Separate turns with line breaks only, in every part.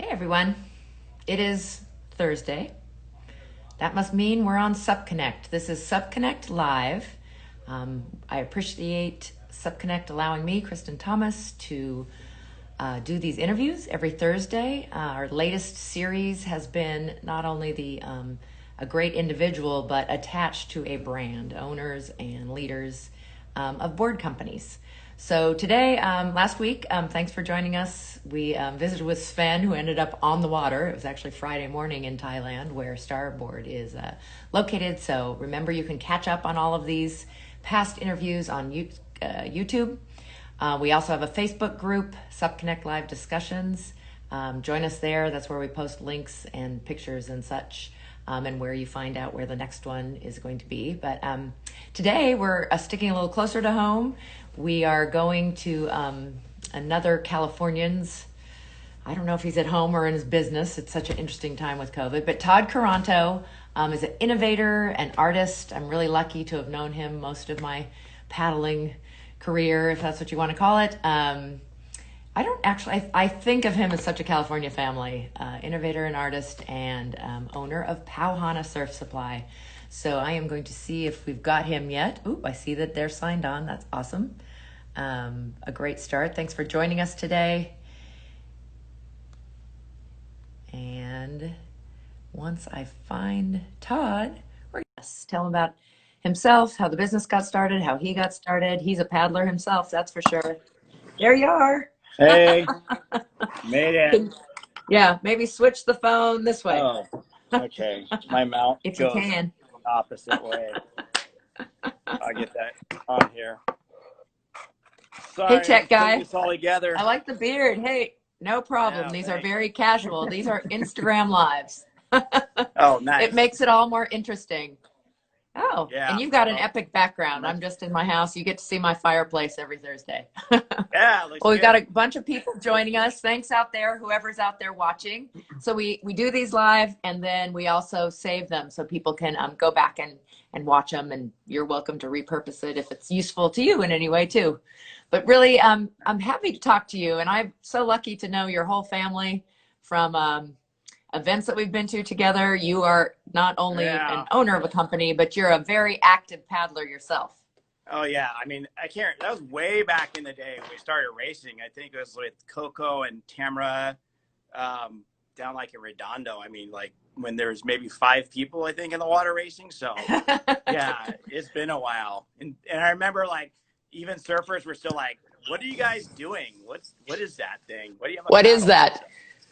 Hey everyone, it is Thursday. That must mean we're on Supconnect. This is Supconnect Live. I appreciate Supconnect allowing me, Kristin Thomas, to do these interviews every Thursday. Our latest series has been not only a great individual, but attached to a brand, owners and leaders of board companies. So today, last week, thanks for joining us. We visited with Sven, who ended up on the water. It was actually Friday morning in Thailand, where Starboard is located. So remember, you can catch up on all of these past interviews on YouTube. We also have a Facebook group, Supconnect Live Discussions. Join us there. That's where we post links and pictures and such, and where you find out where the next one is going to be. But today we're sticking a little closer to home. We are going to another Californian's. I don't know if he's at home or in his business. It's such an interesting time with COVID. But Todd Caranto is an innovator and artist. I'm really lucky to have known him most of my paddling career, if that's what you want to call it. I don't actually, I think of him as such a California family, innovator and artist, and owner of Pau Hana Surf Supply. So I am going to see if we've got him yet. Ooh, I see that they're signed on. That's awesome. A great start. Thanks for joining us today. And once I find Todd, we're going to tell him about himself, how the business got started, how he got started. He's a paddler himself, that's for sure. There you are.
Hey, made it.
Yeah, maybe switch the phone this way.
Oh, okay. My mouth
if you
goes
can.
the opposite way. I'll get that on here. Sorry,
Hey, tech guy.
putting this all together.
I like the beard. Hey, no problem.
Yeah,
These
thanks.
are very casual. These are Instagram lives.
Oh, nice.
It makes it all more interesting. Oh,
Yeah.
And you've got an epic background. I'm just in my house. You get to see my fireplace every Thursday.
Yeah.
Well, we've got a bunch of people joining us. Thanks out there, whoever's out there watching. So we do these live, and then we also save them so people can go back and watch them, and you're welcome to repurpose it if it's useful to you in any way too. But really, I'm happy to talk to you, and I'm so lucky to know your whole family from events that we've been to together. You are not only an owner of a company, but you're a very active paddler yourself.
Oh yeah, I mean, that was way back in the day when we started racing. I think it was with Coco and Tamara down like in Redondo. I mean, like when there was maybe 5 people, I think, in the water racing. So yeah, it's been a while. And I remember like even surfers were still like, what are you guys doing? What is that thing? What do you have?
What is that?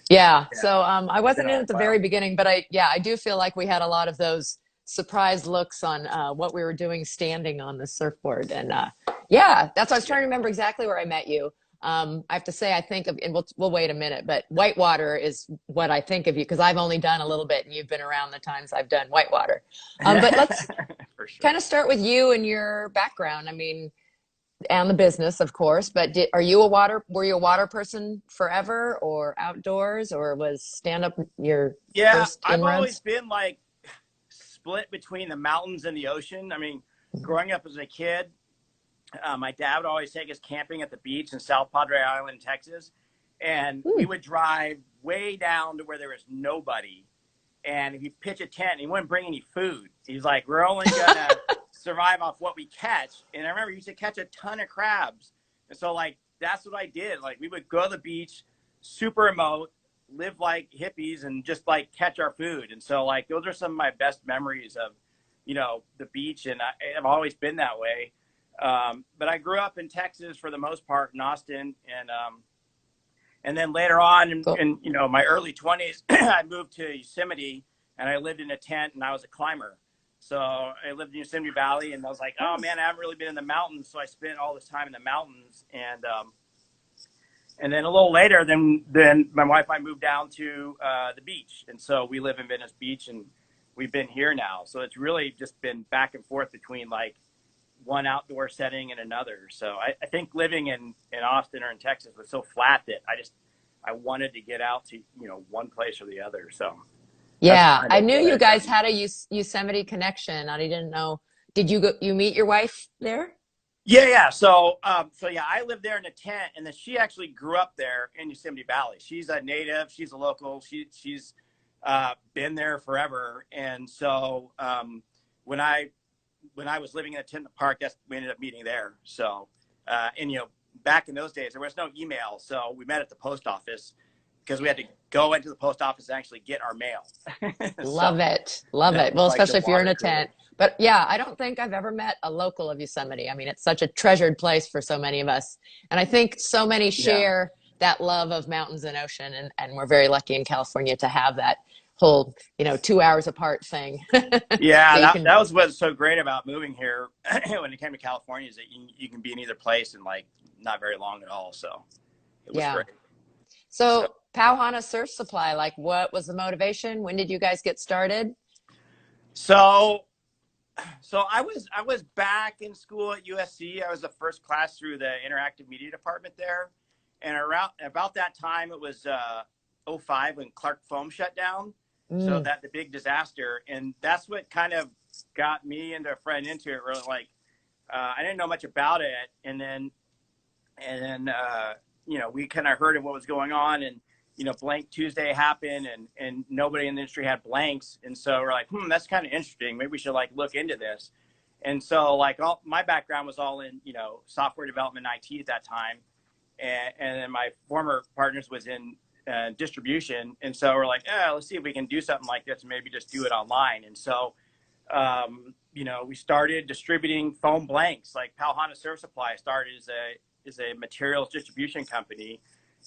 Yeah. So I wasn't in at the very beginning, but I do feel like we had a lot of those surprised looks on what we were doing standing on the surfboard. And yeah, that's what I was trying to remember exactly where I met you. I have to say, I think of, and we'll wait a minute, but whitewater is what I think of you, because I've only done a little bit and you've been around the times I've done whitewater. But let's kind of start with you and your background. I mean, and the business, of course, but were you a water person forever, or outdoors, or was stand-up your first inroads?
I've always been like split between the mountains and the ocean. I mean, growing up as a kid, my dad would always take us camping at the beach in South Padre Island, Texas, and we would drive way down to where there was nobody, and if you pitch a tent, he wouldn't bring any food. He's like, we're only gonna survive off what we catch. And I remember he used to catch a ton of crabs. And so like, that's what I did. Like we would go to the beach, super remote, live like hippies, and just like catch our food. And so like, those are some of my best memories of, you know, the beach. And I've always been that way. But I grew up in Texas for the most part, in Austin. And then later on in you know, my early 20s, I moved to Yosemite and I lived in a tent and I was a climber. So I lived in Yosemite Valley, and I was like, oh man, I haven't really been in the mountains. So I spent all this time in the mountains. And then a little later, then my wife and I moved down to the beach. And so we live in Venice Beach, and we've been here now. So it's really just been back and forth between like one outdoor setting and another. So I think living in Austin or in Texas was so flat that I wanted to get out to, you know, one place or the other. So.
Yeah, I knew you guys had a Yosemite connection. I didn't know. Did you meet your wife there?
Yeah. So yeah, I lived there in a tent, and then she actually grew up there in Yosemite Valley. She's a native. She's a local. She's been there forever. And so when I was living in a tent in the park, we ended up meeting there. So and back in those days, there was no email, so we met at the post office because we had to go into the post office and actually get our mail. So
Love it. Love
that
it.
was
Well,
like the
especially if you're in
water
a
cooler.
tent. But yeah, I don't think I've ever met a local of Yosemite. I mean, it's such a treasured place for so many of us. And I think so many
Yeah.
share that love of mountains and ocean. And we're very lucky in California to have that whole, 2 hours apart thing
Yeah,
that you can.
that was what's so great about moving here when it came to California is that you can be in either place in like not very long at all. So it was
Yeah.
great. So
So, Pau Hana Surf Supply, like what was the motivation? When did you guys get started?
so so I was back in school at USC. I was the first class through the interactive media department there, and around about that time it was '05 when Clark Foam shut down. So
Mm.
that the big disaster, and that's what kind of got me and a friend into it. Really, like I didn't know much about it, and then we kind of heard of what was going on, and blank Tuesday happened, and nobody in the industry had blanks, and so we're like, that's kind of interesting. Maybe we should like look into this. And so like all my background was all in software development, IT at that time, and then my former partners was in distribution, and so we're like, yeah, let's see if we can do something like this, and maybe just do it online. And so we started distributing foam blanks. Like Pau Hana Surf Supply started as a materials distribution company,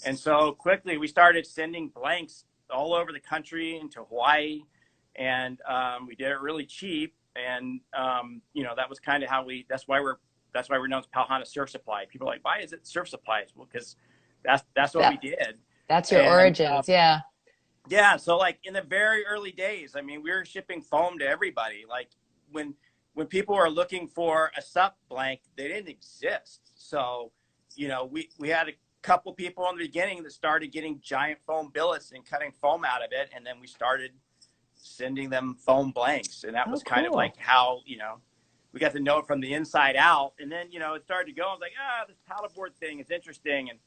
and so quickly we started sending blanks all over the country into Hawaii, and we did it really cheap. And that was kind of how that's why we're known as Pau Hana Surf Supply. People are like, why is it Surf Supplies? Well, because that's what we
That
did.
that's your
And
origins. Yeah.
yeah, so like in the very early days, I mean, we were shipping foam to everybody. Like when when people were looking for a sup blank, they didn't exist. So, we had a couple people in the beginning that started getting giant foam billets and cutting foam out of it, and then we started sending them foam blanks, and that
Oh,
was kind of
cool.
like how we got to know it from the inside out. And then it started to go. I was like, this paddleboard thing is interesting. And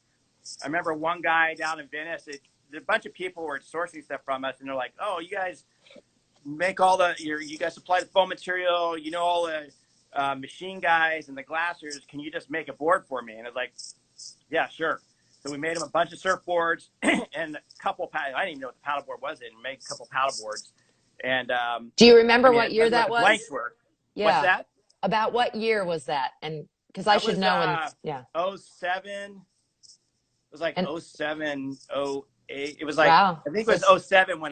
I remember one guy down in Venice. A bunch of people were sourcing stuff from us, and they're like, "Oh, you guys make all you guys supply the foam material. You know all the machine guys and the glassers. Can you just make a board for me?" And I was like, "Yeah, sure." So we made him a bunch of surfboards and a couple. I didn't even know what the paddleboard was. And made a couple paddleboards. And
Do you
I
remember
mean,
what
it
year
wasn't what
that
the blanks
was?
were. What's
Yeah.
that?
About what year was that? And because I
That
should
was
know. And yeah.
'07. It was like
And
'07, '08. It was like,
wow.
I think it
So
was
it's
'07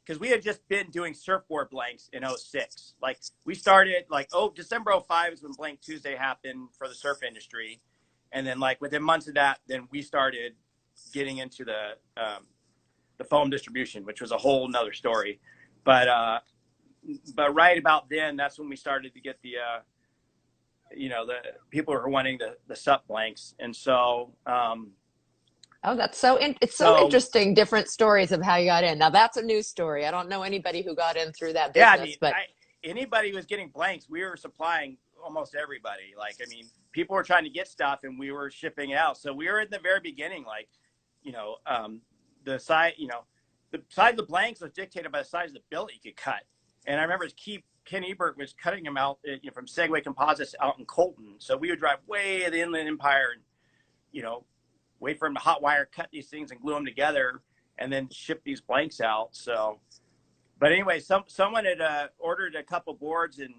because we had just been doing surfboard blanks in '06. Like we started like, December '05 is when Blank Tuesday happened for the surf industry. And then like within months of that, then we started getting into the foam distribution, which was a whole nother story. But right about then, that's when we started to get the people who were wanting the sup blanks. And so,
oh, that's so it's so
so
interesting. Different stories of how you got in. Now that's a news story. I don't know anybody who got in through that
yeah, I mean,
business, but
anybody who was getting blanks, we were supplying almost everybody. Like, I mean, people were trying to get stuff and we were shipping it out. So we were in the very beginning, like, you know, the size, the size of the blanks was dictated by the size of the billet you could cut. And I remember Ken Ebert was cutting them out from Segway Composites out in Colton. So we would drive way to the Inland Empire and, wait for him to hot wire, cut these things and glue them together and then ship these blanks out. So, but anyway, someone had ordered a couple boards and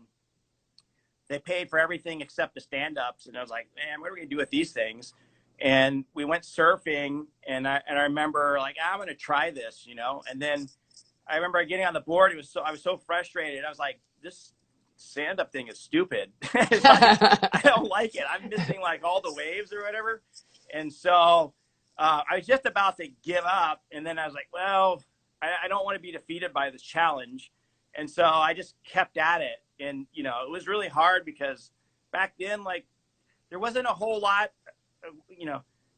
they paid for everything except the stand-ups. And I was like, man, what are we gonna do with these things? And we went surfing, and I remember like, I'm gonna try this, And then I remember getting on the board. I was so frustrated. I was like, this stand-up thing is stupid. It's like, I don't like it. I'm missing like all the waves or whatever. And so I was just about to give up, and then I was like, well, I don't want to be defeated by this challenge. And so I just kept at it. And, it was really hard because back then, like, there wasn't a whole lot,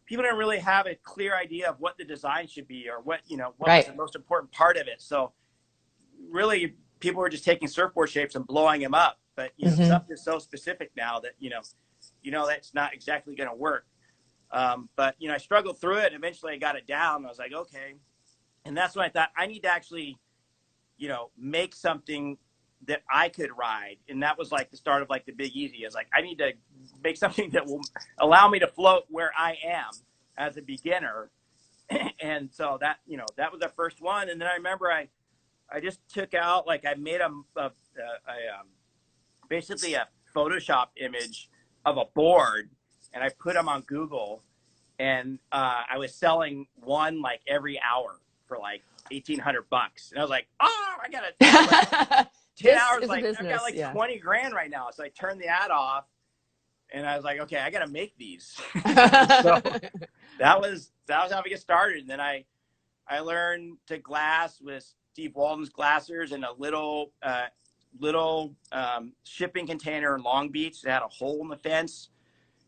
people didn't really have a clear idea of what the design should be or what was
right.
the most important part of it. So really, people were just taking surfboard shapes and blowing them up. But,
Hmm.
stuff is so specific now that, that's not exactly going to work. But, I struggled through it. Eventually I got it down. I was like, okay. And that's when I thought I need to actually, make something that I could ride. And that was like the start of like the Big Easy. I was like, I need to make something that will allow me to float where I am as a beginner. And so that, that was the first one. And then I remember I just took out, like, I made basically a Photoshop image of a board, and I put them on Google, and I was selling one like every hour for like $1,800. And I was like, oh, I got like 10 hours, like I've got like 20 grand right now. So I turned the ad off, and I was like, okay, I got to make these. So that was how we get started. And then I learned to glass with Steve Walton's glassers in a little shipping container in Long Beach that had a hole in the fence.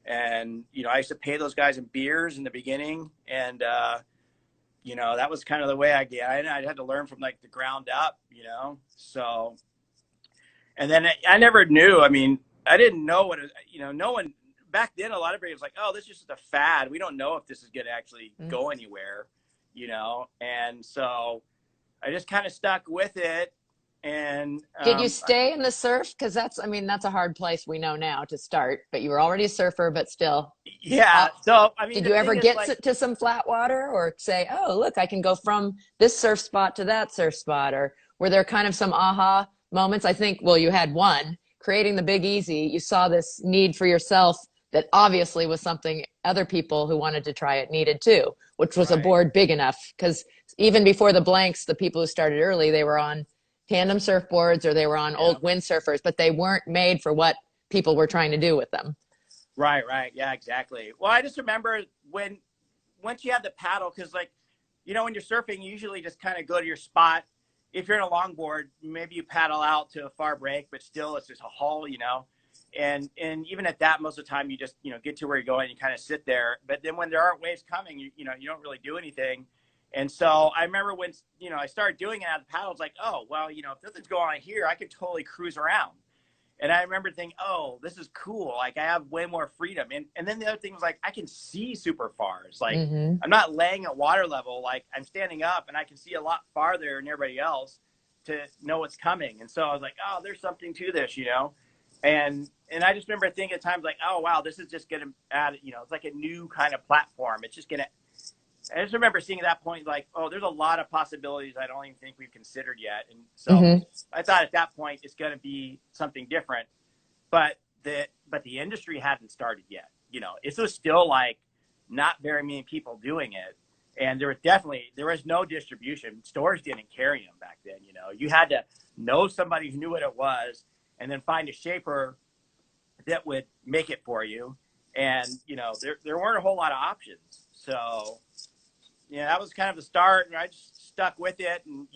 And, I used to pay those guys in beers in the beginning. And, that was kind of the way I had to learn from like the ground up, so. And then I never knew. I mean, I didn't know what it, no one back then. A lot of people was like, "Oh, this is just a fad. We don't know if this is going to actually go anywhere," And so I just kind of stuck with it. And
did you stay in the surf? Because that's a hard place, we know now, to start. But you were already a surfer, but still.
Yeah. So
did you ever get to some flat water, or say, "Oh, look, I can go from this surf spot to that surf spot"? Or were there kind of some aha moments? I think, well, you had one, creating the Big Easy. You saw this need for yourself that obviously was something other people who wanted to try it needed too, which was a board big enough. Because even before the blanks, the people who started early, they were on tandem surfboards or they were on old windsurfers, but they weren't made for what people were trying to do with them.
Right. Yeah, exactly. Well, I just remember once you have the paddle, because like, when you're surfing, you usually just kind of go to your spot. If you're in a longboard, maybe you paddle out to a far break, but still it's just a haul, and even at that, most of the time you just, get to where you're going, you kind of sit there. But then when there aren't waves coming, you don't really do anything. And so I remember when, I started doing it out of the paddle, it's like, oh, well, if nothing's going on here, I could totally cruise around. And I remember thinking, oh, this is cool. Like I have way more freedom. And then the other thing was like, I can see super far. It's like, I'm not laying at water level. Like I'm standing up and I can see a lot farther than everybody else to know what's coming. And so I was like, oh, there's something to this, And I just remember thinking at times like, oh, wow, this is just going to add, it's like a new kind of platform. It's just going to, I just remember seeing at that point, like, oh, there's a lot of possibilities I don't even think we've considered yet. And so I thought at that point it's going to be something different, but the industry hadn't started yet. It was still like not very many people doing it. And there was no distribution. Stores didn't carry them back then. You had to know somebody who knew what it was and then find a shaper that would make it for you. And, there weren't a whole lot of options. So, that was kind of the start, and I just stuck with it. And,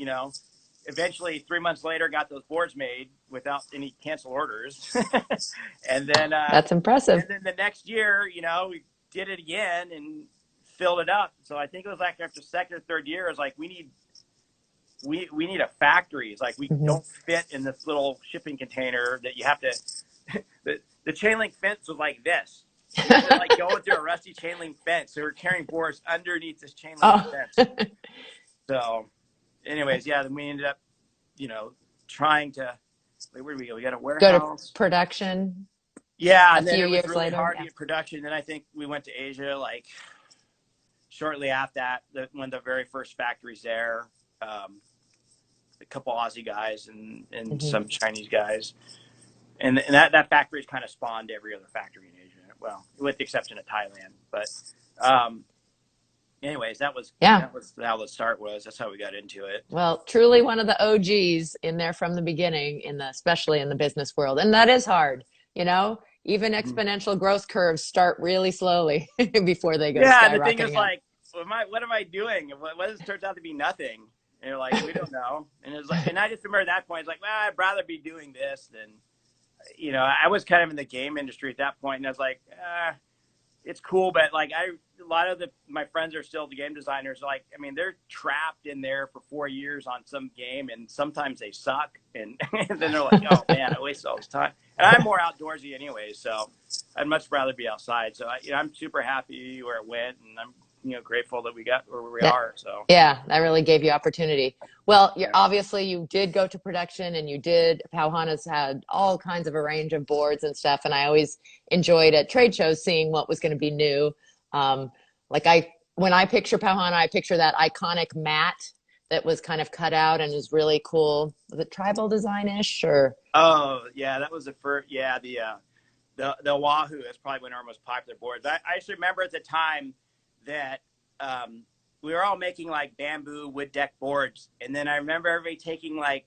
eventually 3 months later, got those boards made without any canceled orders. And then
that's impressive.
And then the next year, we did it again and filled it up. So I think it was like after second or third year, it was like, we need a factory. It's like, we don't fit in this little shipping container that you have to, the chain link fence was like this. They're like going through a rusty chain link fence. So we're carrying boards underneath this chain link fence. So anyways, then we ended up, trying to, where did we go? We got a warehouse.
Go to production.
Yeah. And then it was really hard to get production. Then I think we went to Asia, like shortly after that, one of the very first factories there, a couple Aussie guys and some Chinese guys. And that factory's kind of spawned every other factory in Asia. Well, with the exception of Thailand. But anyways, that was how the start was. That's how we got into it.
Well, truly one of the OGs in there from the beginning, especially in the business world. And that is hard, even exponential growth curves start really slowly before they go skyrocketing.
Yeah, the thing is like, what am I doing? What if it turns out to be nothing? And you're like, we don't know. And it's like, and I just remember at that point, it's like, well, I'd rather be doing this than, I was kind of in the game industry at that point, and I was like, it's cool, but like a lot of my friends are still the game designers. Like, I mean, they're trapped in there for 4 years on some game, and sometimes they suck, and then they're like, oh man, I wasted all this time. And I'm more outdoorsy anyway, so I'd much rather be outside. So I'm super happy where it went, and I'm grateful that we got where we
That,
are. So
yeah, that really gave you opportunity. Well, you're
yeah,
obviously you did go to production and you did. Pau Hana's had all kinds of a range of boards and stuff, and I always enjoyed at trade shows seeing what was going to be new. Um, like when I picture Pau Hana, I picture that iconic mat that was kind of cut out and is really cool. Was it tribal design-ish or?
oh yeah, that was the first. Yeah, the Oahu is probably one of our most popular boards. I actually remember at the time that um, we were all making like bamboo wood deck boards, and then I remember everybody taking like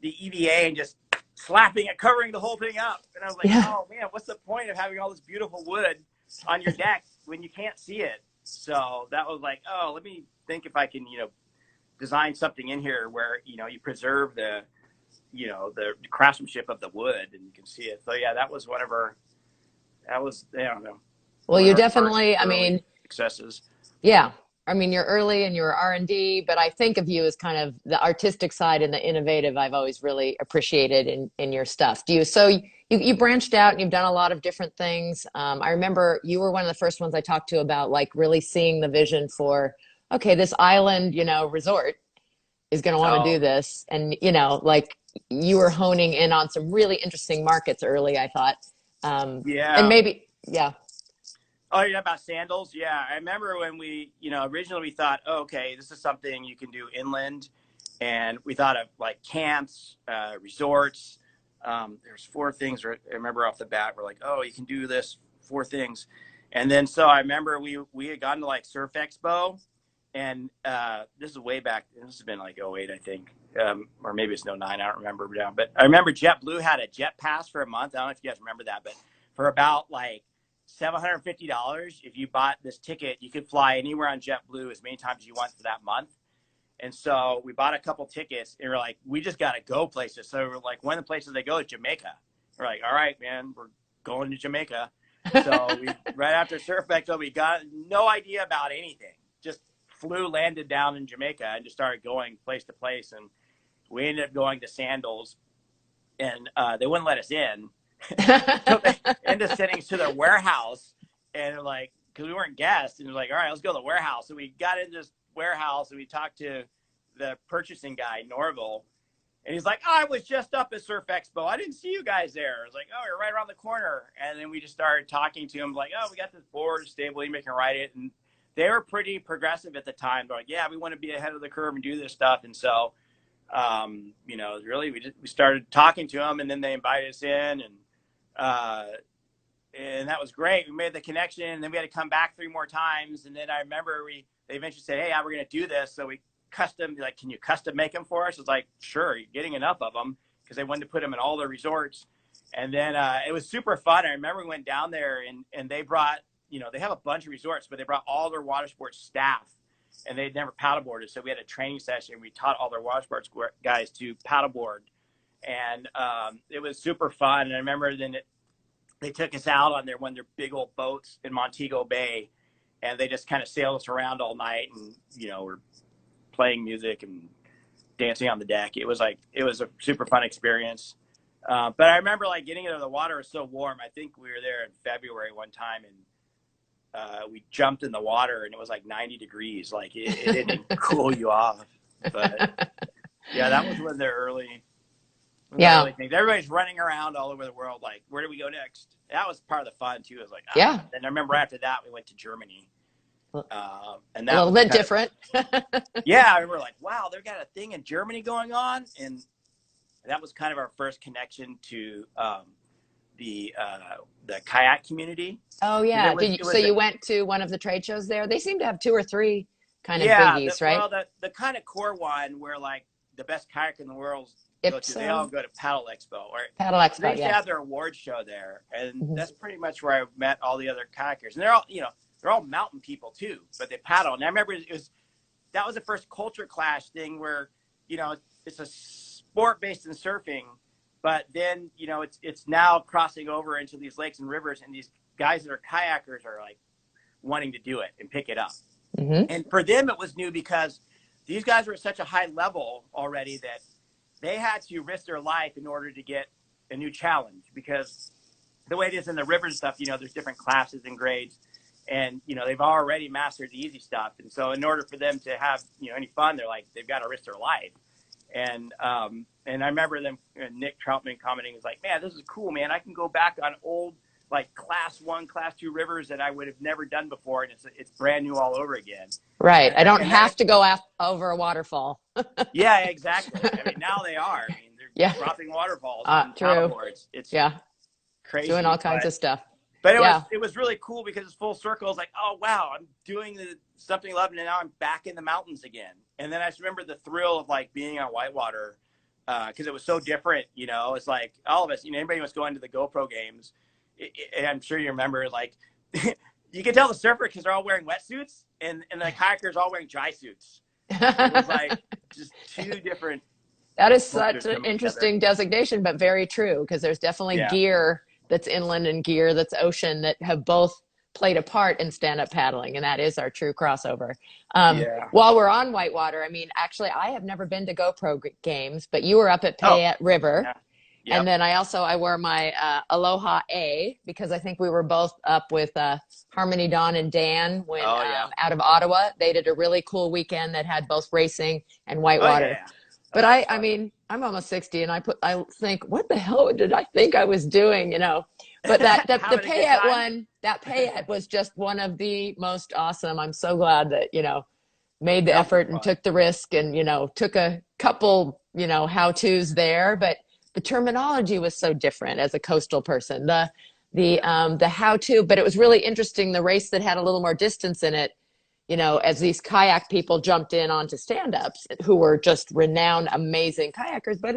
the EVA and just slapping it, covering the whole thing up. And I was like,
Yeah.
oh man, what's the point of having all this beautiful wood on your deck when you can't see it? So that was like, oh, let me think if I can, design something in here where, you preserve the craftsmanship of the wood and you can see it. So yeah, that was whatever, that was, I don't know,
Well,
one of
you
our first
definitely, I
early
mean,
successes.
yeah. I mean, you're early and you're R&D, but I think of you as kind of the artistic side and the innovative I've always really appreciated in your stuff. You branched out and you've done a lot of different things. I remember you were one of the first ones I talked to about like really seeing the vision for, okay, this island, resort is going to want to do
So
this. And, like you were honing in on some really interesting markets early, I thought. And
yeah.
maybe, yeah.
Oh, yeah, about sandals. Yeah, I remember when we, originally we thought, oh, okay, this is something you can do inland, and we thought of like camps, resorts. There's four things I remember off the bat. We're like, oh, you can do this, four things, and then so I remember we had gone to like Surf Expo, and this is way back. This has been like '08, I think, or maybe it's '09. I don't remember now, but I remember JetBlue had a jet pass for a month. I don't know if you guys remember that, but for about like $750, if you bought this ticket, you could fly anywhere on JetBlue as many times as you want for that month. And so we bought a couple tickets and we're like, we just got to go places. So we're like, one of the places they go is Jamaica. We're like, all right, man, we're going to Jamaica. So we, right after Surf Expo, we got no idea about anything. Just flew, landed down in Jamaica and just started going place to place. And we ended up going to Sandals and they wouldn't let us in. So they ended up sending us to their warehouse and like, because we weren't guests, and we're like, all right, let's go to the warehouse. So we got into this warehouse and we talked to the purchasing guy, Norville, and he's like, oh, I was just up at Surf Expo. I didn't see you guys there. I was like, oh, you're right around the corner. And then we just started talking to him like, oh, we got this board, stable, you can write it. And they were pretty progressive at the time. They're like, yeah, we want to be ahead of the curve and do this stuff. And so, really, we started talking to them, and then they invited us in, and that was great. We made the connection, and then we had to come back 3 more times. And then I remember they eventually said, hey, we're going to do this. So we can you custom make them for us? It's like, sure, you're getting enough of them, because they wanted to put them in all their resorts. And then it was super fun. I remember we went down there and they brought, they have a bunch of resorts, but they brought all their water sports staff, and they'd never paddleboarded. So we had a training session. We taught all their water sports guys to paddleboard. And it was super fun. And I remember then they took us out on one of their big old boats in Montego Bay, and they just kind of sailed us around all night, and we're playing music and dancing on the deck. It was a super fun experience. But I remember like getting into the water was so warm. I think we were there in February one time, and we jumped in the water, and it was like 90 degrees. Like it didn't cool you off. But yeah, that was when they're early.
Yeah.
Things. Everybody's running around all over the world. Like, where do we go next? That was part of the fun too. It was like,
Yeah.
And I remember after that we went to Germany, and that
A little
was
bit different.
yeah, I remember like, wow, they've got a thing in Germany going on, and that was kind of our first connection to the kayak community.
Oh yeah. So you went to one of the trade shows there? They seem to have 2 or 3 kind of biggies, right?
Well, the kind of core one where like the best kayak in the world they all go to Paddle Expo. Or
Paddle Expo,
they used to have their award show there, and that's pretty much where I met all the other kayakers. And they're all mountain people too, but they paddle. And I remember that was the first culture clash thing where it's a sport based in surfing, but then it's now crossing over into these lakes and rivers, and these guys that are kayakers are like wanting to do it and pick it up.
Mm-hmm.
And for them, it was new because these guys were at such a high level already that they had to risk their life in order to get a new challenge, because the way it is in the river and stuff, there's different classes and grades, and, they've already mastered the easy stuff. And so in order for them to have, any fun, they've got to risk their life. And I remember them, Nick Troutman commenting, was like, man, this is cool, man. I can go back on old, like class 1, class 2 rivers that I would have never done before. And it's brand new all over again.
Right. I don't have to go over a waterfall.
Yeah, exactly. I mean, now they are. I mean, they're dropping waterfalls and paddleboards. It's crazy.
Doing all kinds of stuff.
But it was really cool because it's full circle. It's like, oh, wow, I'm doing something I love, and now I'm back in the mountains again. And then I just remember the thrill of like being on whitewater because it was so different. It's like all of us, anybody who was going to the GoPro games, and I'm sure you remember, like, you can tell the surfer because they're all wearing wetsuits and the kayakers all wearing dry suits. It was like just two different.
That is such an interesting designation, but very true, because there's definitely gear that's inland and gear that's ocean that have both played a part in stand-up paddling, and that is our true crossover. While we're on whitewater, I mean, actually, I have never been to GoPro games, but you were up at Payette River. Yeah. Yep. And then I wore my Aloha A, because I think we were both up with Harmony, Dawn, and Dan when out of Ottawa. They did a really cool weekend that had both racing and whitewater. But I mean, I'm almost 60, and I think, what the hell did I think I was doing, But the Payette one, that Payette was just one of the most awesome. I'm so glad that, made the effort and took the risk and, took a couple, how-tos there. But the terminology was so different as a coastal person. The how-to, but it was really interesting. The race that had a little more distance in it, as these kayak people jumped in onto stand-ups who were just renowned, amazing kayakers, but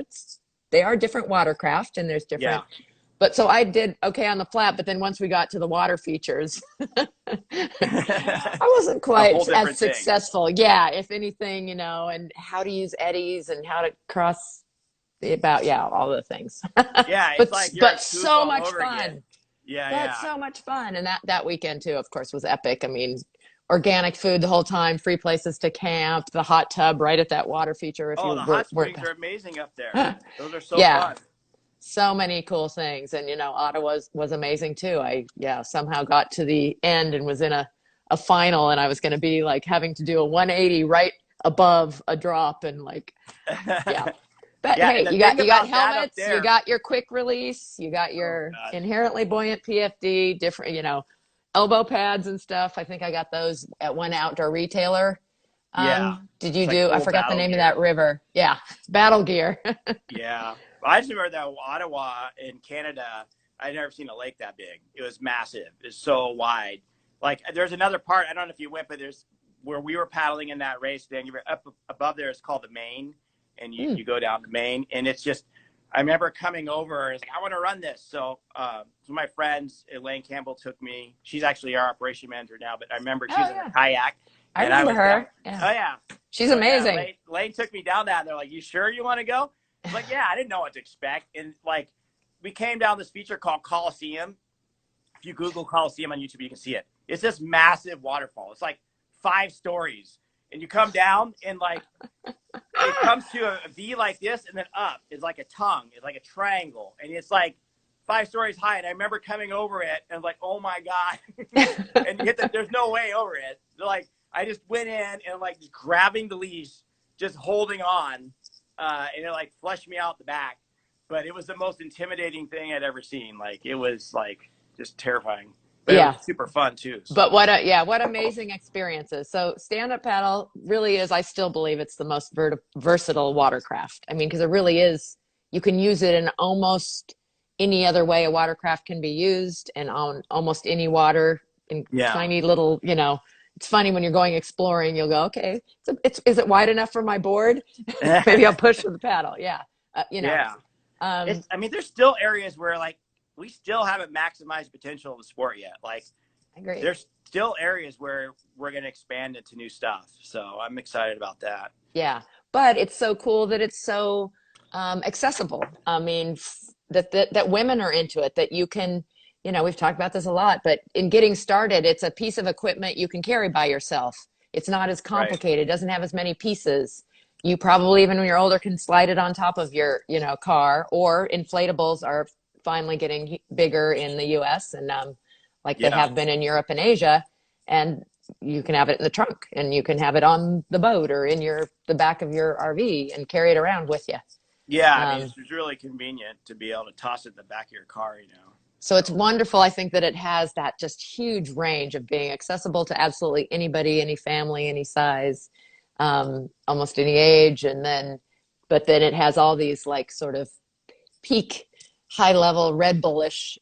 they are different watercraft and there's different. Yeah. But so I did okay on the flat, but then once we got to the water features, I wasn't quite as successful. Yeah, if anything, and how to use eddies and how to cross all the things.
Yeah, it's
but so much fun.
Again.
That's so much fun. And that weekend too, of course, was epic. I mean, organic food the whole time, free places to camp, the hot tub right at that water feature.
The hot springs are amazing up there. Those are so fun.
So many cool things. And, Ottawa was amazing too. I somehow got to the end and was in a final, and I was going to be like having to do a 180 right above a drop and like, But hey, you got helmets, you got your quick release, you got your inherently buoyant PFD, different, elbow pads and stuff. I think I got those at one outdoor retailer. Did you do? I forgot the name of that river. Yeah, battle gear.
Yeah, I just remember that Ottawa in Canada. I'd never seen a lake that big. It was massive. It's so wide. Like there's another part. I don't know if you went, but there's where we were paddling in that race. Then you're up above there. It's called the Main, and you go down the Main, and it's just. I remember coming over and it's like, I want to run this. So some of my friends, Elaine Campbell took me. She's actually our operation manager now, but I remember she was in a kayak.
I remember her.
Yeah. Oh, yeah.
She's amazing.
Yeah, Elaine took me down that, and they're like, you sure you want to go? I was like, yeah, I didn't know what to expect. And, like, we came down this feature called Coliseum. If you Google Coliseum on YouTube, you can see it. It's this massive waterfall. It's like 5 stories. And you come down, and, like, it comes to a V like this, and then up is like a tongue. It's like a triangle. And it's like 5 stories high. And I remember coming over it and like, oh my God. And there's no way over it. Like, I just went in and like just grabbing the leash, just holding on. And it like flushed me out the back. But it was the most intimidating thing I'd ever seen. Like, it was like just terrifying. But it was super fun too. So.
But what amazing experiences. So stand-up paddle really is, I still believe it's the most versatile watercraft. I mean, because it really is, you can use it in almost any other way a watercraft can be used, and on almost any water in tiny little, it's funny when you're going exploring, you'll go, okay, is it wide enough for my board? Maybe I'll push with the paddle. Yeah.
I mean, there's still areas where like, we still haven't maximized potential of the sport yet. Like,
I agree.
There's still areas where we're going to expand into new stuff. So I'm excited about that.
Yeah. But it's so cool that it's so accessible. I mean, that women are into it, that you can, we've talked about this a lot, but in getting started, it's a piece of equipment you can carry by yourself. It's not as complicated. Right. It doesn't have as many pieces. You probably, even when you're older, can slide it on top of your, car, or inflatables are finally getting bigger in the US, and like they
Yeah.
have been in Europe and Asia, and you can have it in the trunk, and you can have it on the boat or in the back of your RV and carry it around with you.
Yeah, I mean, it's really convenient to be able to toss it in the back of your car, you know.
So it's wonderful. I think that it has that just huge range of being accessible to absolutely anybody, any family, any size, almost any age. But then it has all these like sort of peak high level Red Bullish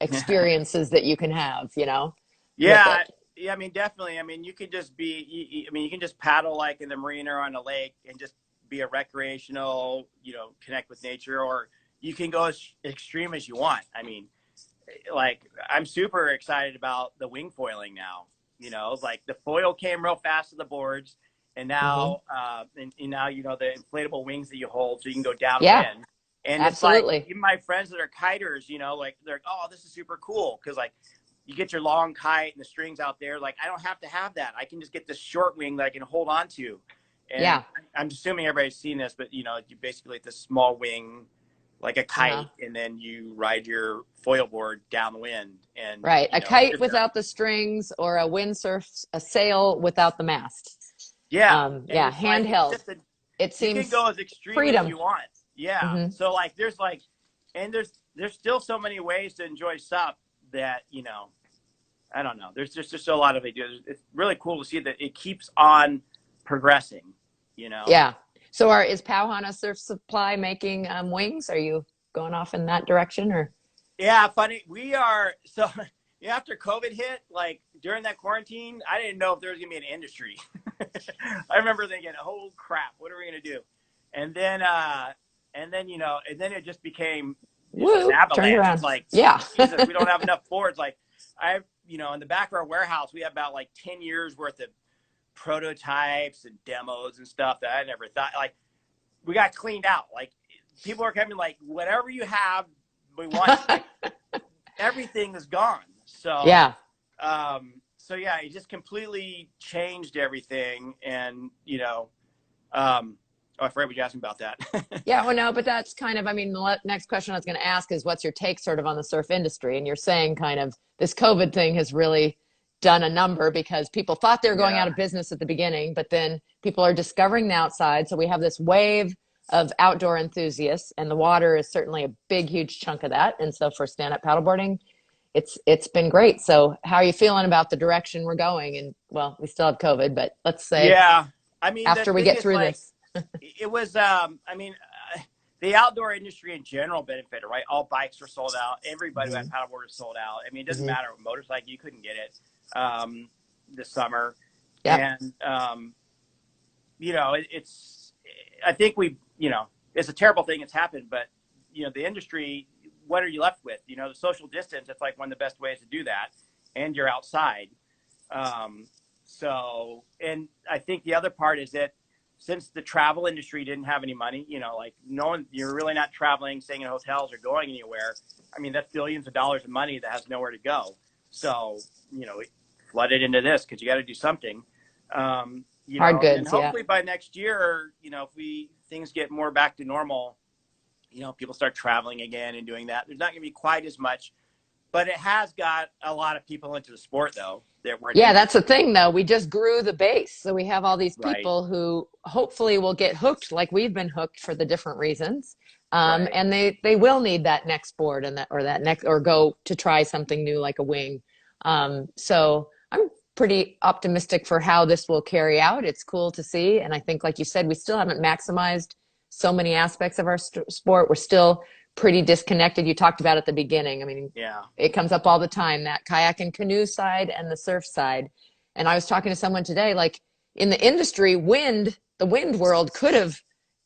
experiences that you can have, you know?
Yeah. Yeah, I mean, definitely. I mean, you could just you can just paddle like in the marina or on a lake and just be a recreational, you know, connect with nature, or you can go as extreme as you want. I mean, like, I'm super excited about the wing foiling now, you know, like the foil came real fast to the boards, and now, and now, you know, the inflatable wings that you hold so you can go downwind. And
absolutely.
It's like, even my friends that are kiters, you know, like they're like, oh, this is super cool. Cause like you get your long kite and the strings out there. Like, I don't have to have that. I can just get this short wing that I can hold on to. And I'm assuming everybody's seen this, but you know, you basically like this small wing, like a kite, and then you ride your foil board downwind. And
a kite without the strings, or a windsurf, a sail without the mast. Handheld.
Like,
it seems
you can go as extreme
freedom.
as you want. Yeah. So like, there's still so many ways to enjoy SUP that, you know, I don't know. There's just a lot of it. It's really cool to see that it keeps on progressing, you know?
Yeah. So is Pau Hana Surf Supply making wings? Are you going off in that direction, or?
Yeah, funny. We are. So after COVID hit, like during that quarantine, I didn't know if there was gonna be an industry. I remember thinking, "Oh crap, what are we gonna do?" And then you know, and then it just became an avalanche. It's like, Jesus, we don't have enough boards. Like, you know, in the back of our warehouse, we have about like 10 years worth of prototypes and demos and stuff that I never thought, like, we got cleaned out. Like, people are coming, like, whatever you have, we want. Like, everything is gone. So it just completely changed everything. And, you know, I forgot what you asked me about that.
Well, no, but that's kind of, I mean, the next question I was going to ask is, what's your take sort of on the surf industry? And you're saying kind of this COVID thing has really done a number, because people thought they were going out of business at the beginning, but then people are discovering the outside. So we have this wave of outdoor enthusiasts, and the water is certainly a big, huge chunk of that. And so for stand-up paddleboarding, it's been great. So how are you feeling about the direction we're going? And well, we still have COVID, but let's say,
I mean,
after we get through this.
It was, I mean, the outdoor industry in general benefited, right? All bikes were sold out. Everybody who had paddleboard was sold out. I mean, it doesn't matter. Motorcycle, you couldn't get it this summer. And, you know, I think you know, it's a terrible thing that's happened, but, you know, the industry, what are you left with? You know, the social distance, it's like one of the best ways to do that. And you're outside. So, and I think the other part is that, since the travel industry didn't have any money, you know, like you're really not traveling, staying in hotels or going anywhere. I mean, that's billions of dollars of money that has nowhere to go. So, you know, it flooded into this because you got to do something.
Hard goods,
and hopefully by next year, you know, if things get more back to normal, you know, people start traveling again and doing that. There's not going to be quite as much, but it has got a lot of people into the sport, though.
That's the thing, though. We just grew the base. So we have all these people who hopefully will get hooked like we've been hooked for the different reasons. And they will need that next board or go to try something new like a wing. So I'm pretty optimistic for how this will carry out. It's cool to see. And I think, like you said, we still haven't maximized so many aspects of our sport. We're still pretty disconnected. You talked about at the beginning. I mean, it comes up all the time, that kayak and canoe side and the surf side. And I was talking to someone today, like in the industry, the wind world could have,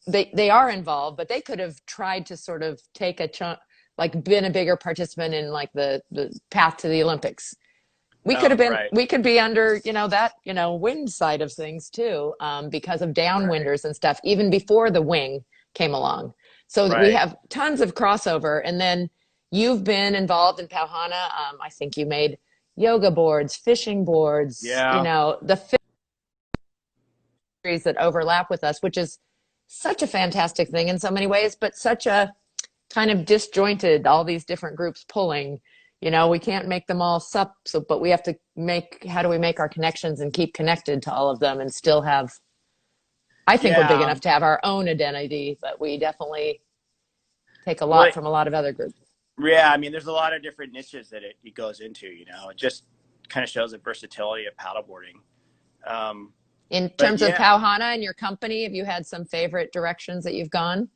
they are involved, but they could have tried to sort of take a chunk, like been a bigger participant in like the path to the Olympics. We could have been, we could be under, you know, that, you know, wind side of things too, because of downwinders and stuff, even before the wing came along. So we have tons of crossover. And then you've been involved in Pau Hana. I think you made yoga boards, fishing boards, you know, the fisheries that overlap with us, which is such a fantastic thing in so many ways, but such a kind of disjointed, all these different groups pulling. You know, we can't make them all sup, so, but we have to how do we make our connections and keep connected to all of them and still have, I think we're big
Yeah.
enough to have our own identity, but we definitely take a
Well,
lot from a lot of other groups.
yeah, I mean, there's a lot of different niches that it goes into, you know, it just kind of shows the versatility of paddleboarding.
In
But
terms of
yeah,
Pau Hana and your company, have you had some favorite directions that you've gone?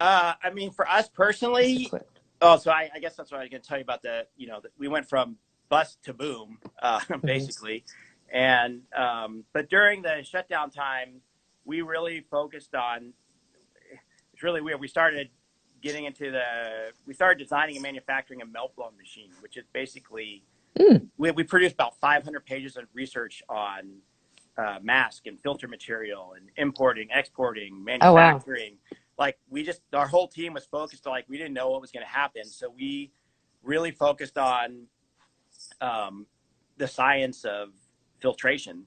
I mean, for us personally, so I guess that's what I was going to tell you about you know, we went from bust to boom, basically. And, but during the shutdown time, we really focused on, it's really weird. We started designing and manufacturing a melt blown machine, which is basically, we produced about 500 pages of research on mask and filter material and importing, exporting, manufacturing.
Oh, wow.
Like our whole team was focused on, like, we didn't know what was going to happen. So we really focused on the science of filtration.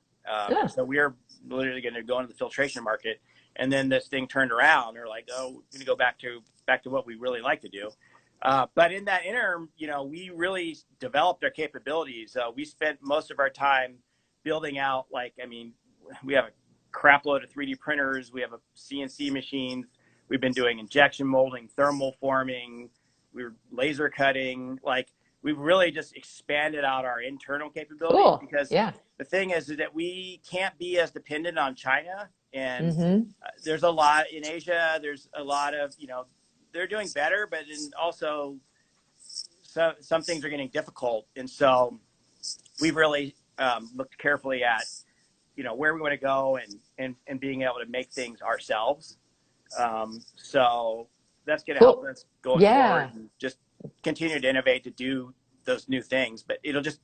So we were literally going to go into the filtration market, and then this thing turned around. We're like, oh, we're going to go back to what we really like to do. But in that interim, you know, we really developed our capabilities. We spent most of our time building out, like, I mean, we have a crap load of 3D printers. We have a CNC machines. We've been doing injection molding, thermal forming. We're laser cutting. Like, we've really just expanded out our internal capabilities, because the thing is that we can't be as dependent on China. And there's a lot in Asia. There's a lot of, you know, they're doing better, but also some things are getting difficult. And so we've really looked carefully at, you know, where we want to go and being able to make things ourselves. So that's going to help us going forward, and just continue to innovate, to do those new things. But it'll just,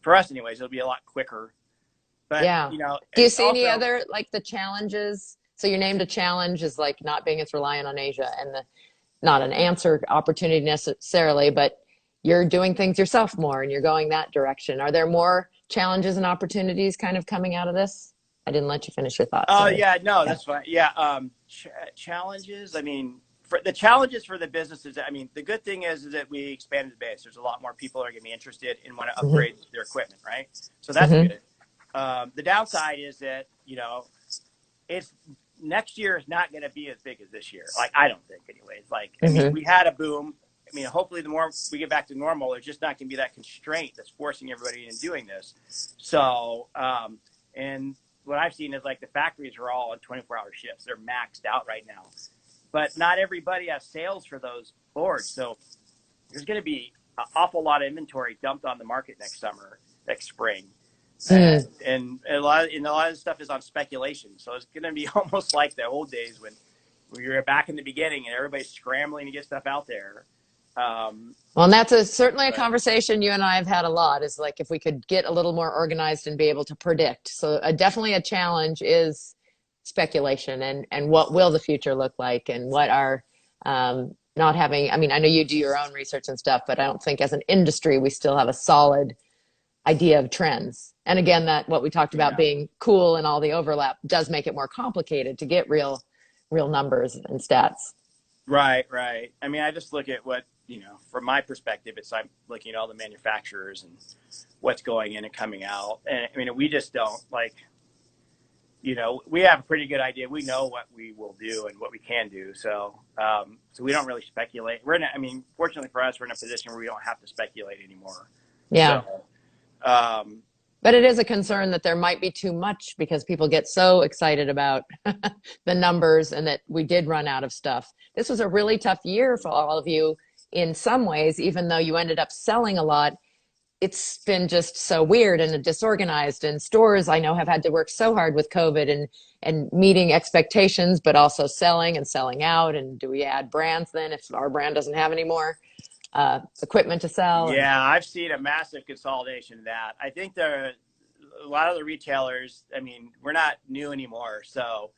for us anyways, it'll be a lot quicker. But, you know,
do you see any other, like, the challenges? So you named a challenge as, like, not being as reliant on Asia, and not an answer opportunity necessarily, but you're doing things yourself more and you're going that direction. Are there more challenges and opportunities kind of coming out of this? I didn't let you finish your thoughts.
Oh, yeah, no, that's fine. Yeah. Challenges. I mean, for the challenges for the businesses, I mean, the good thing is that we expanded the base. There's a lot more people that are going to be interested and want to upgrade their equipment, right? So that's good. The downside is that, you know, next year is not going to be as big as this year. Like, I don't think anyways. Like, I mean, we had a boom. I mean, hopefully the more we get back to normal, there's just not going to be that constraint that's forcing everybody into doing this. So, and what I've seen is, like, the factories are all on 24-hour shifts. They're maxed out right now, but not everybody has sales for those boards. So there's going to be an awful lot of inventory dumped on the market next spring. And a lot of stuff is on speculation. So it's going to be almost like the old days when we were back in the beginning and everybody's scrambling to get stuff out there.
Well, and that's certainly a conversation you and I have had a lot, is, like, if we could get a little more organized and be able to predict. So definitely a challenge is speculation, and what will the future look like, and what are not having, I mean, I know you do your own research and stuff, but I don't think as an industry we still have a solid idea of trends. And again, that what we talked about being cool and all the overlap does make it more complicated to get real numbers and stats.
Right. I mean, I just look at what, you know, from my perspective, I'm looking at all the manufacturers and what's going in and coming out. And I mean, we just don't, like, you know, we have a pretty good idea. We know what we will do and what we can do. So, so we don't really speculate. I mean, fortunately for us, we're in a position where we don't have to speculate anymore.
Yeah.
So,
but it is a concern that there might be too much, because people get so excited about the numbers, and that we did run out of stuff. This was a really tough year for all of you in some ways, even though you ended up selling a lot. It's been just so weird and disorganized, and stores, I know, have had to work so hard with COVID and meeting expectations, but also selling and selling out. And do we add brands then if our brand doesn't have any more equipment to sell?
Yeah, I've seen a massive consolidation of that. I think a lot of the retailers, I mean, we're not new anymore. So,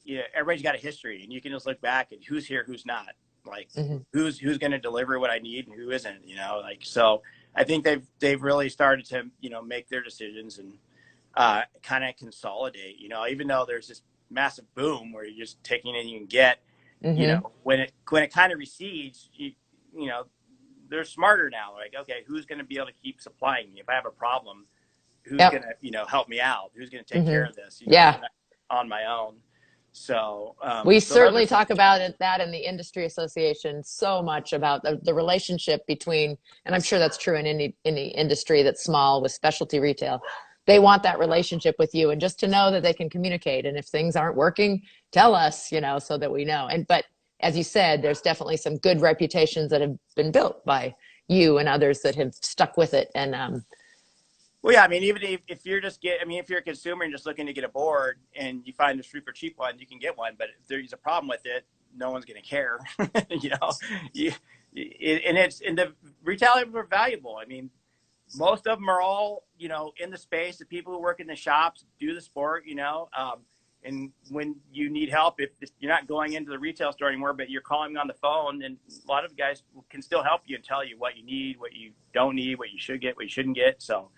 yeah, everybody's got a history, and you can just look back at who's here, who's not. Like, who's going to deliver what I need and who isn't, you know, like, so I think they've really started to, you know, make their decisions and kind of consolidate, you know, even though there's this massive boom where you're just taking it you can get. You
Mm-hmm.
know, when it kind of recedes, you know, they're smarter now. Like, okay, who's going to be able to keep supplying me if I have a problem? Who's going
Yep.
to, you know, help me out? Who's going to take care
Mm-hmm.
of this? You know, if
Yeah.
I'm not on my own. So,
We
so those are
certainly
some.
talk about it, that in the industry association so much about the relationship between, and I'm sure that's true in any industry that's small with specialty retail. They want that relationship with you, and just to know that they can communicate. And if things aren't working, tell us, you know, so that we know. And but as you said, there's definitely some good reputations that have been built by you and others that have stuck with it. And
Well, yeah, I mean, even if you're if you're a consumer and just looking to get a board and you find a super cheap one, you can get one. But if there's a problem with it, no one's going to care. You know, and the retailers are valuable. I mean, most of them are all, you know, in the space. The people who work in the shops do the sport, you know. And when you need help, if you're not going into the retail store anymore, but you're calling on the phone, and a lot of guys can still help you and tell you what you need, what you don't need, what you should get, what you shouldn't get. So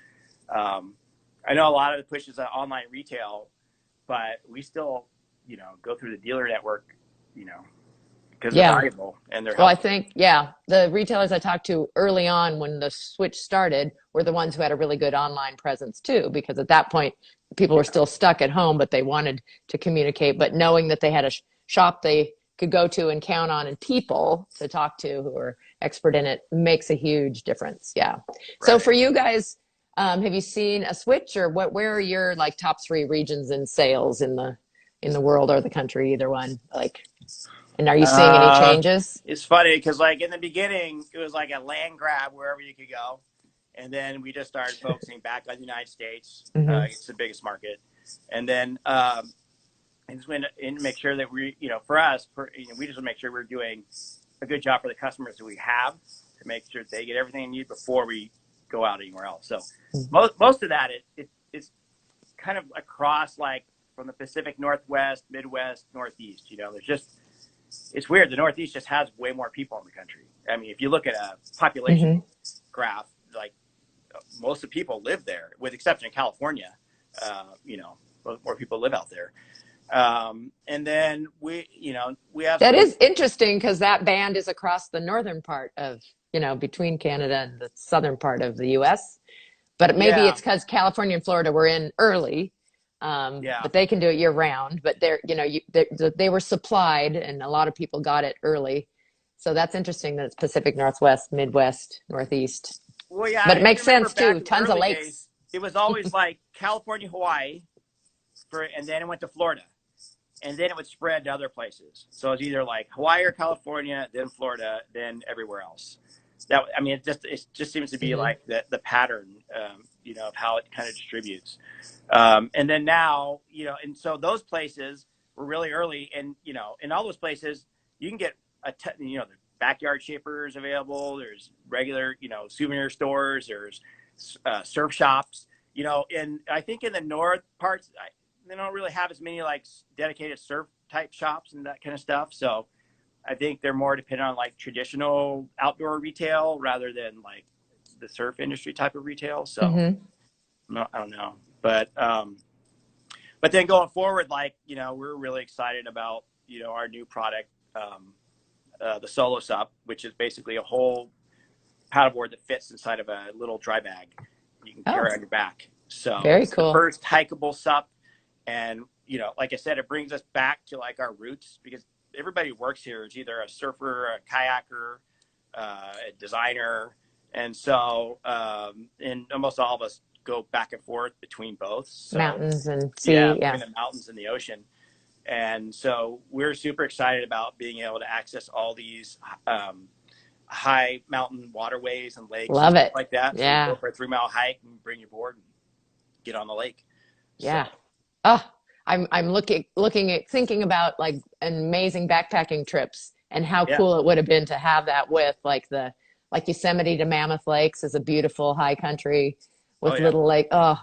I know a lot of it pushes online retail, but we still, you know, go through the dealer network, you know, because they're
yeah.
valuable and they're
Well, I
helpful.
think, yeah, the retailers I talked to early on when the switch started were the ones who had a really good online presence too, because at that point, people were
Yeah,
still stuck at home, but they wanted to communicate. But knowing that they had a shop they could go to and count on and people to talk to who are expert in it makes a huge difference. Yeah. So
right.
for you guys, have you seen a switch, or where are your like top three regions in sales in the world or the country, either one? Like, and are you seeing any
Uh,
changes?
it's funny because like in the beginning, it was like a land grab wherever you could go. And then we just started focusing back on the United States.
Hmm.
It's the biggest market. And then and just went in to make sure that we, you know, for us, you know, we just want to make sure we're doing a good job for the customers that we have to make sure they get everything they need before we go out anywhere else. So most of that it's kind of across like from the Pacific Northwest, Midwest, Northeast. You know, there's just it's weird. The Northeast just has way more people in the country. I mean, if you look at a population
Hmm.
graph, like most of the people live there, with exception of California. You know, more people live out there. And then you know, we have
That
some.
is interesting because that band is across the northern part of, you know, between Canada and the southern part of the US. But maybe
Yeah,
it's because California and Florida were in early,
yeah.
but they can do it year round. But they're, you know, they were supplied and a lot of people got it early. So that's interesting that it's Pacific Northwest, Midwest, Northeast.
Well, yeah.
But it
I
makes
remember
sense
back
too.
in the
Tons of
early days,
lakes.
it was always like California, Hawaii, and then it went to Florida, and then it would spread to other places. So it's either like Hawaii or California, then Florida, then everywhere else. That I mean, it just seems to be
Hmm.
like the pattern, you know, of how it kind of distributes. And then now, you know, and so those places were really early, and you know, in all those places, you can get you know, the backyard shapers available. There's regular, you know, souvenir stores. There's surf shops. You know, and I think in the north parts, they don't really have as many like dedicated surf type shops and that kind of stuff. So I think they're more dependent on like traditional outdoor retail rather than like the surf industry type of retail. So
Hmm.
no, I don't know, but then going forward, like, you know, we're really excited about, you know, our new product, the Solo Sup, which is basically a whole paddleboard that fits inside of a little dry bag you can
Oh,
carry on your back. So
very
it's the
cool.
first hikeable Sup, and you know, like I said, it brings us back to like our roots because everybody who works here is either a surfer, a kayaker, a designer, and so and almost all of us go back and forth between both. So
Mountains and
yeah,
sea.
between
Yeah.
the mountains and the ocean. And so we're super excited about being able to access all these high mountain waterways and lakes and
Love
stuff
it.
like that. So you go
Yeah.
for a 3 mile hike and bring your board and get on the lake. So
Yeah. Oh, I'm looking at thinking about like amazing backpacking trips and how
yeah,
cool it would have been to have that with like Yosemite to Mammoth Lakes is a beautiful high country
oh
with
yeah.
Little Lake. Oh,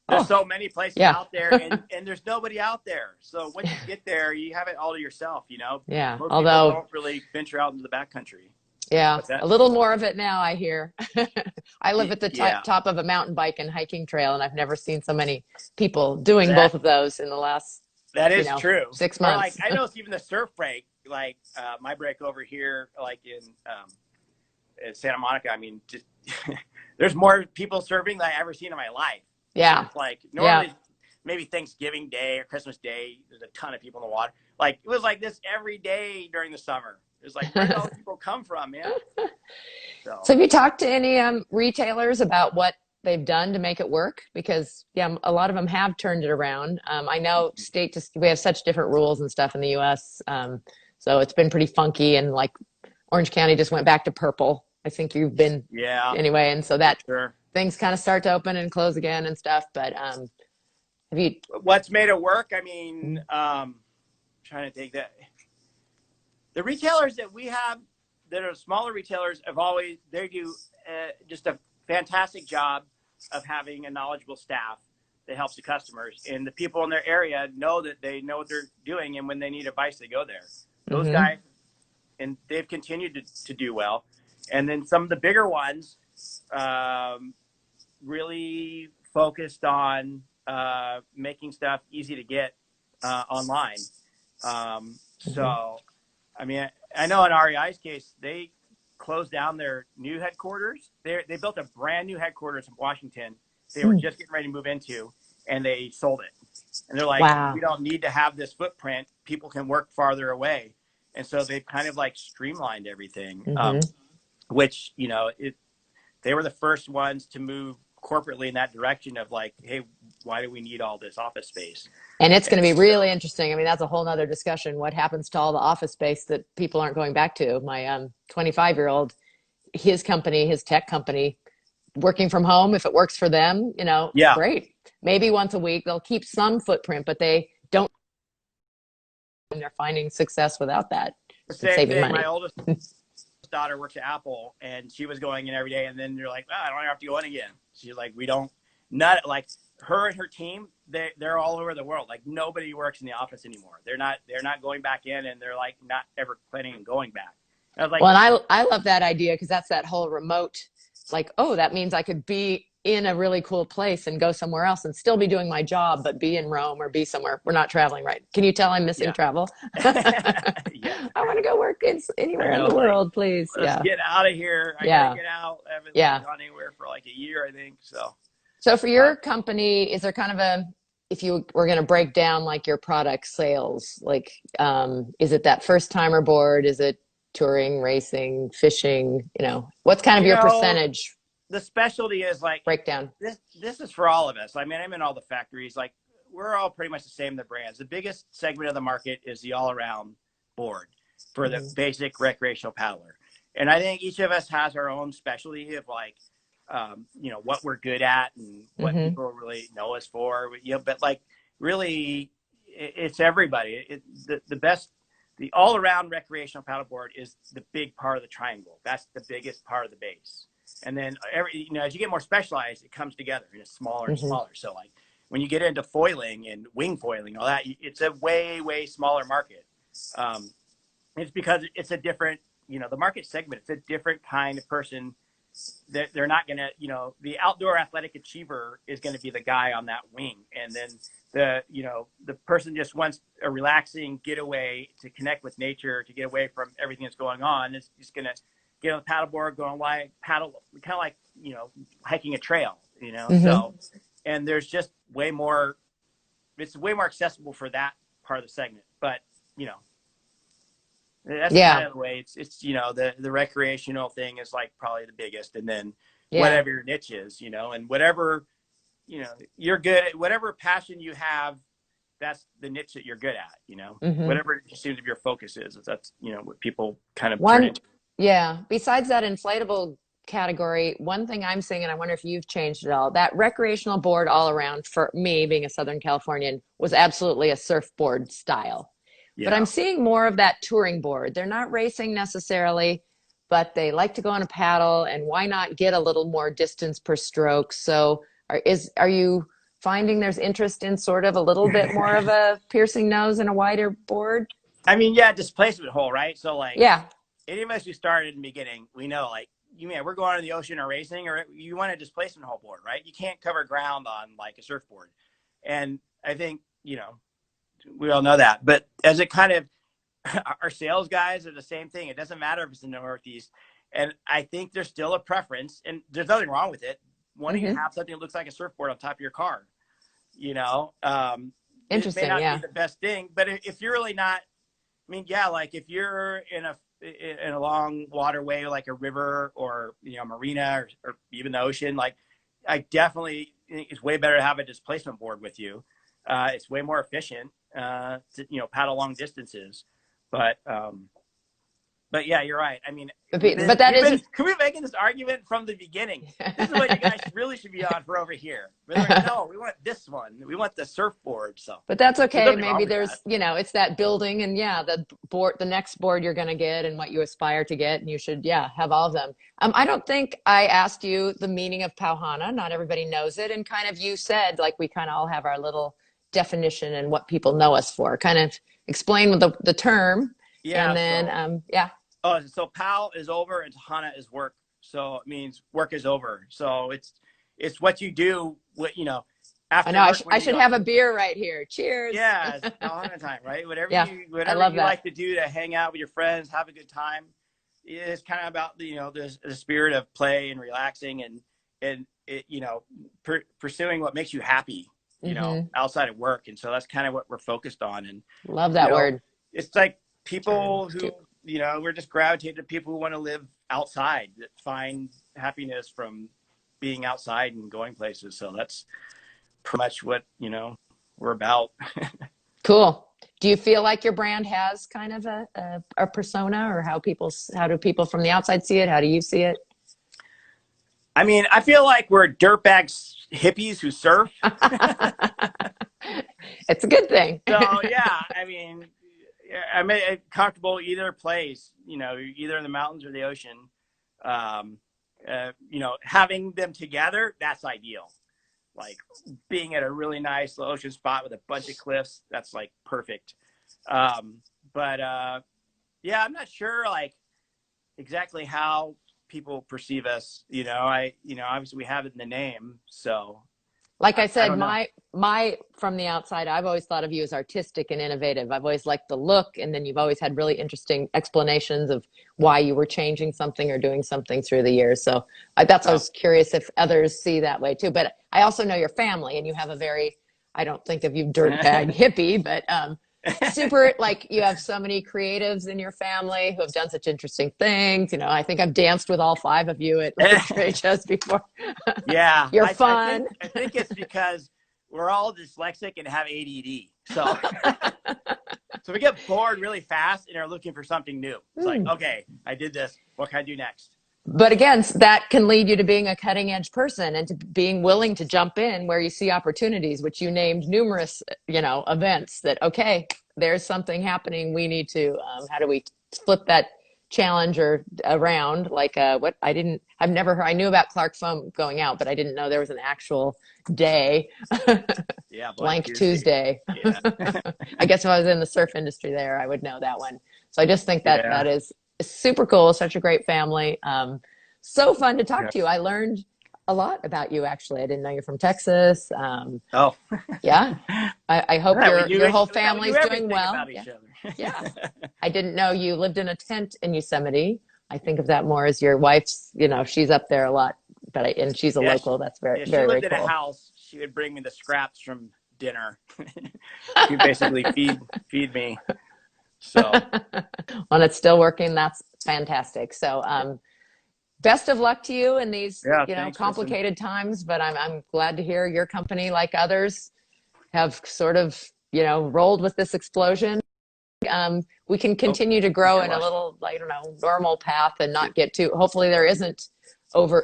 There's
oh,
so many places
yeah.
out there, and there's nobody out there. So once you get there, you have it all to yourself. You know,
Yeah.
most people
Although,
don't really venture out into the backcountry.
yeah,
What's
a
that?
little more of it now, I hear. I live at the
Yeah,
top of a mountain bike and hiking trail, and I've never seen so many people doing
that
both of those in the last,
that
you
is
know,
true.
six
Or like
months.
I know even the surf break, my break over here, like in Santa Monica, I mean, just there's more people surfing than I ever seen in my life.
Yeah.
It's like normally maybe Thanksgiving Day or Christmas Day, there's a ton of people in the water. Like it was like this every day during the summer. It's like, where did all these people come from, man?
So have you talked to any retailers about what they've done to make it work? Because a lot of them have turned it around. I know we have such different rules and stuff in the U.S. So it's been pretty funky, and like Orange County just went back to purple. I think you've been anyway, and so that things kind of start to open and close again and stuff. But have you?
What's made it work? I mean, trying to think that the retailers that we have that are smaller retailers they do just a fantastic job of having a knowledgeable staff that helps the customers, and the people in their area know that they know what they're doing, and when they need advice, they go there. Those guys, and they've continued to do well. And then some of the bigger ones really focused on making stuff easy to get online. So, I mean, I know in REI's case, they closed down their new headquarters. They built a brand new headquarters in Washington. They were just getting ready to move into, and they sold it. And they're like, we don't need to have this footprint. People can work farther away. And so they've kind of like streamlined everything, which, you know, they were the first ones to move corporately in that direction of like, hey, why do we need all this office space?
And it's going to be really interesting. I mean, that's a whole nother discussion. What happens to all the office space that people aren't going back to? My 25-year-old, his company, his tech company, working from home, if it works for them, you know, great. Maybe once a week, they'll keep some footprint, but they don't. And they're finding success without that. Saving money.
My oldest daughter works at Apple, and she was going in every day, and then you're like, I don't have to go in again. She's like, like her and her team, they're all over the world. Like nobody works in the office anymore. They're not going back in, and they're like not ever planning on going back. I was like,
well, and I love that idea, because that's that whole remote, like, oh, that means I could be in a really cool place and go somewhere else and still be doing my job, but be in Rome or be somewhere. We're not traveling, right? Can you tell I'm missing travel? I want to go work anywhere in the world, please.
Let's get out of here. I gotta get out. I haven't gone anywhere for like a year, I think.
So for your company, is there kind of if you were going to break down like your product sales, like, is it that first timer board? Is it touring, racing, fishing? You know, what's kind of your percentage?
The specialty is like
breakdown.
This is for all of us. I mean, I'm in all the factories. Like we're all pretty much the same. The brands. The biggest segment of the market is the all-around board for the basic recreational paddler. And I think each of us has our own specialty of like, you know, what we're good at and what people really know us for. You know, but like really, it's everybody. The all-around recreational paddleboard is the big part of the triangle. That's the biggest part of the base. And then as you get more specialized, it comes together and it's smaller and smaller. So like when you get into foiling and wing foiling, all that, it's a way, way smaller market. It's because it's a different, you know, the market segment, it's a different kind of person that they're not going to, you know, the outdoor athletic achiever is going to be the guy on that wing. And then the person just wants a relaxing getaway to connect with nature, to get away from everything that's going on. It's just going to get on the paddleboard, go on paddle, kind of like, you know, hiking a trail, you know? So, and there's just it's way more accessible for that part of the segment, but you know, that's kind of the way it's, you know, the recreational thing is like probably the biggest, and then whatever your niche is, you know, and whatever, you know, you're good at, whatever passion you have, that's the niche that you're good at, you know, whatever it seems to be your focus is, that's, you know, what people kind of turn into.
Yeah. Besides that inflatable category, one thing I'm seeing, and I wonder if you've changed it all, that recreational board all around for me being a Southern Californian was absolutely a surfboard style. But I'm seeing more of that touring board. They're not racing necessarily, but they like to go on a paddle, and why not get a little more distance per stroke? So are you finding there's interest in sort of a little bit more of a piercing nose and a wider board?
I mean, displacement hole, right? So like, any of us who started in the beginning, we know like, we're going to the ocean or racing, or you want a displacement hole board, right? You can't cover ground on like a surfboard. And I think, you know, we all know that, but as it kind of our sales guys are the same thing. It doesn't matter if it's in the Northeast. And I think there's still a preference, and there's nothing wrong with it, wanting to have something that looks like a surfboard on top of your car. You know,
Interesting.
it may not
Yeah.
be the best thing, but if you're really not, I mean, yeah, like if you're in a long waterway, like a river or, you know, marina or even the ocean, like I definitely think it's way better to have a displacement board with you. It's way more efficient to, you know, paddle long distances. But yeah, you're right. I mean,
But that is,
can we making this argument from the beginning? This is what you guys really should be on for over here. No, we want this one. We want the surfboard. So,
but that's okay. Maybe
there's
there's, you know, it's that building, and yeah, the next board you're going to get and what you aspire to get, and you should, yeah, have all of them. I don't think I asked you the meaning of Pau Hana. Not everybody knows it, and kind of you said like we kind of all have our little definition and what people know us for. Kind of explain the term,
yeah,
and then yeah.
Oh, so Pau is over and Hana is work. So it means work is over. So it's what you do. What, you know, after.
I know. I should have a beer right here. Cheers.
Yeah, it's Hana time, right? Whatever you like to do to hang out with your friends, have a good time. It's kind of about the spirit of play and relaxing and it, you know, pursuing what makes you happy, you know, outside of work. And so that's kind of what we're focused on. And
love that word.
It's like people who. You know, we're just gravitated to people who want to live outside, that find happiness from being outside and going places. So that's pretty much what, you know, we're about.
Cool. Do you feel like your brand has kind of a persona, or how do people from the outside see it? How do you see it?
I mean, I feel like we're dirtbag hippies who surf.
It's a good thing.
So yeah, I mean, I'm comfortable either place, you know, either in the mountains or the ocean. You know, having them together, that's ideal. Like being at a really nice ocean spot with a bunch of cliffs, that's like perfect. But yeah, I'm not sure like exactly how people perceive us. You know, obviously we have it in the name, so.
Like I said, my from the outside, I've always thought of you as artistic and innovative. I've always liked the look, and then you've always had really interesting explanations of why you were changing something or doing something through the years. So that's why I was curious if others see that way too. But I also know your family, and you have a very, I don't think of you dirtbag hippie, but super, like you have so many creatives in your family who have done such interesting things. You know, I think I've danced with all 5 of you at trade shows before.
Yeah.
You're fun.
I think it's because we're all dyslexic and have ADD. So, so we get bored really fast and are looking for something new. It's like, okay, I did this. What can I do next?
But again, that can lead you to being a cutting edge person and to being willing to jump in where you see opportunities, which you named numerous, you know, events that, okay, there's something happening. We need to, how do we flip that challenge or around? Like I've never heard, I knew about Clark Foam going out, but I didn't know there was an actual day.
Yeah.
Blank Tuesday.
Yeah.
I guess if I was in the surf industry there, I would know that one. So I just think that is super cool. Such a great family. So fun to talk to you. I learned a lot about you, actually. I didn't know you're from Texas. Yeah. I hope your whole family's doing well. Yeah. I didn't know you lived in a tent in Yosemite. I think of that more as your wife's, you know, she's up there a lot, and she's a local. That's very, very, very cool.
She lived in a house. She would bring me the scraps from dinner. She would basically feed me. So
when it's still working, that's fantastic. So best of luck to you in these complicated times, but I'm glad to hear your company, like others, have sort of, you know, rolled with this explosion. We can continue to grow in a little, I don't know, normal path and not get too, hopefully there isn't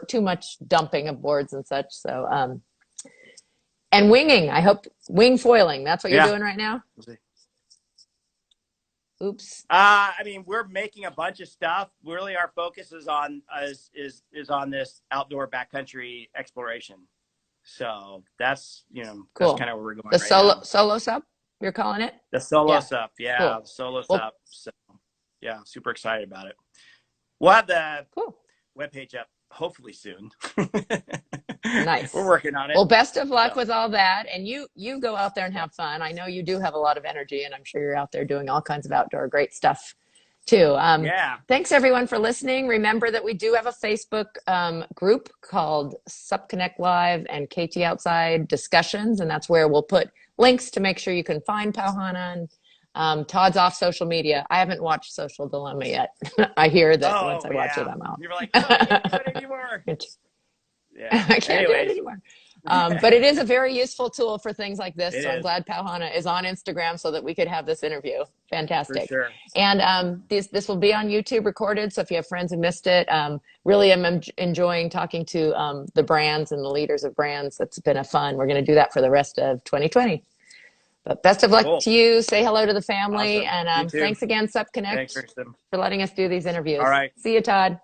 too much dumping of boards and such. So and winging, I hope, wing foiling, that's what you're doing right now? Oops.
I mean, we're making a bunch of stuff. Really, our focus is on is on this outdoor backcountry exploration. So that's, you know,
cool.
That's kind of where we're going.
The solo sup, you're calling it?
The solo sup, yeah,
cool.
The solo sup. So yeah, super excited about it. We'll have the webpage up hopefully soon.
Nice.
We're working on it.
Well, best of luck with all that. And you go out there and have fun. I know you do have a lot of energy, and I'm sure you're out there doing all kinds of outdoor great stuff too.
Yeah.
Thanks everyone for listening. Remember that we do have a Facebook group called Supconnect Live and KT Outside Discussions, and that's where we'll put links to make sure you can find Pau Hana. And Todd's off social media. I haven't watched Social Dilemma yet. I hear that once I watch it, I'm out.
You were like, oh, I can't do it anymore.
Yeah. I can't do it anymore. But it is a very useful tool for things like this. So I'm glad Pau Hana is on Instagram so that we could have this interview. Fantastic.
For sure.
And this will be on YouTube recorded. So if you have friends who missed it, really I'm enjoying talking to the brands and the leaders of brands. That's been a fun. We're going to do that for the rest of 2020. But best of luck to you. Say hello to the family.
Awesome.
And thanks again, Supconnect,
for
letting us do these interviews.
All right.
See you, Todd.